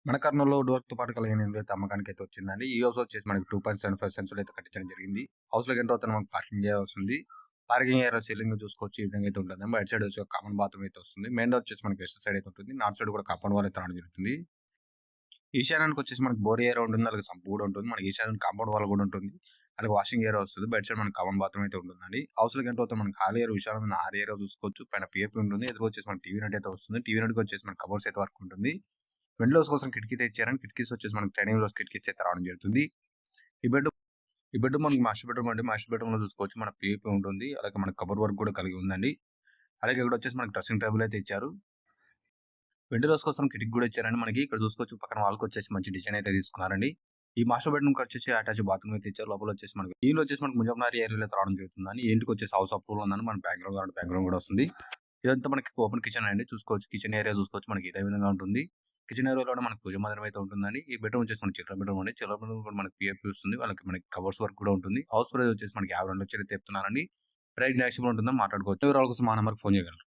మన కర్నూలులో డోర్‌తో పాటు కలిగిన ఇల్లు అమ్మకానికైతే వచ్చిందండి. ఈ హౌస్ వచ్చేసి మనకి 2.75 సెంట్స్‌లో అయితే కట్టించడం జరిగింది. హౌస్‌లోకి ఎంటర్ అవుతూనే మనకు పార్కింగ్ ఏరియా వస్తుంది. పార్కింగ్ ఏరియా సీలింగ్ చూసుకోవచ్చు. ఈ విధంగా అయితే ఉంటుందండి. బయట సైడ్ వచ్చి ఒక కామన్ బాత్రూమ్ అయితే వస్తుంది. మెయిన్ డోర్ వచ్చేసి మనకి వెస్ట్ సైడ్ అయితే ఉంటుంది. నార్త్ సైడ్ కూడా కాంపౌండ్ వాల్ అయితే రావడం జరుగుతుంది. ఈశాన్యానికి వచ్చేసి మనకి బోర్ ఏరియా ఉంటుంది. అలాగే సంప్ కూడా ఉంటుంది. మనకి ఈశాన్యానికి కాంపౌండ్ వాల్ కూడా ఉంటుంది. అలాగే వాషింగ్ ఏరియా వస్తుంది. బయట సైడ్ మనకి కామన్ బాత్రూమ్ అయితే ఉంటుందండి. హౌస్‌లోకి ఎంటర్ అవుతే మనకి హాల్ ఏరియా విశాలమైన హాల్ ఏరియా చూసుకోవచ్చు. పైన పీఓపీ ఉంటుంది. ఎదురుగా వచ్చేసి మనకి టీవీ యూనిట్ అయితే వస్తుంది. టీవీ యూనిట్‌కి వచ్చేసి మనకి కబోర్డ్స్ అయితే వర్క్ ఉంటుంది. విండోస్ కోసం కిటికీ తెచ్చారండి. కిటికీస్ వచ్చేసి మనకి ట్రైనింగ్ విండోస్ కిటికీస్ అయితే రావడం జరుగుతుంది. ఈ బెడ్‌రూమ్ ఈ బెడ్‌రూమ్ మనకి మాస్టర్ బెడ్‌రూమ్ అండి. మాస్టర్ బెడ్‌రూమ్‌లో చూసుకోవచ్చు మన పీఓపీ ఉంటుంది. అలాగే మనకి కబోర్డ్ వర్క్ కూడా కలిగి ఉందండి. అలాగే ఇక్కడ వచ్చేసి మనకి డ్రెస్సింగ్ టేబుల్ అయితే ఇచ్చారు. విండోస్ కోసం కిటికీ కూడా ఇచ్చారండి మనకి. ఇక్కడ చూసుకోవచ్చు పక్కన వాల్‌కి వచ్చేసి మంచి డిజైన్ అయితే తీసుకున్నారండి. ఈ మాస్టర్ బెడ్‌రూమ్‌కి వచ్చేసి అటాచ్ బాత్రూమ్ అయితే ఇచ్చారు. లోపల వచ్చేసి మనకి దీనిలో వచ్చేసి మనకి ముజఫ్ఫర్‌నగర్ ఏరియాలో అయితే రావడం జరుగుతుందండి. ఈ ఇంటికి వచ్చేసి హౌస్ అప్రూవల్ ఉందని మన బ్యాక్‌గ్రౌండ్ కావాలంటే బ్యాక్‌గ్రౌండ్ కూడా వస్తుంది. ఇదంతా మనకి ఓపెన్ కిచెన్ అండి. చూసుకోవచ్చు కిచెన్ ఏరియా చూసుకోవచ్చు మనకి ఇదే విధంగా ఉంటుంది. కిచెన్ ఏరియాలోనే మనకు పూజ మందిరం అయితే ఉంటుందండి. ఈ బెడ్‌రూమ్ వచ్చేసి మనకి చిల్డ్రన్ బెడ్‌రూమ్ అండి. చిల్డ్రన్ బెడ్‌రూమ్ కూడా మనకి పీఓపీ వస్తుంది. వాళ్ళకి మనకి కబోర్డ్స్ వర్క్ కూడా ఉంటుంది. హౌస్ ప్రైస్ వచ్చేసి మనకి 52,00,000 అయితే చెప్తున్నారండి. ప్రైస్ నెగోషియబుల్ ఉంటుందని మాట్లాడుకోవచ్చు. వివరాల కోసం మా నంబర్‌కి ఫోన్ చేయగలరు.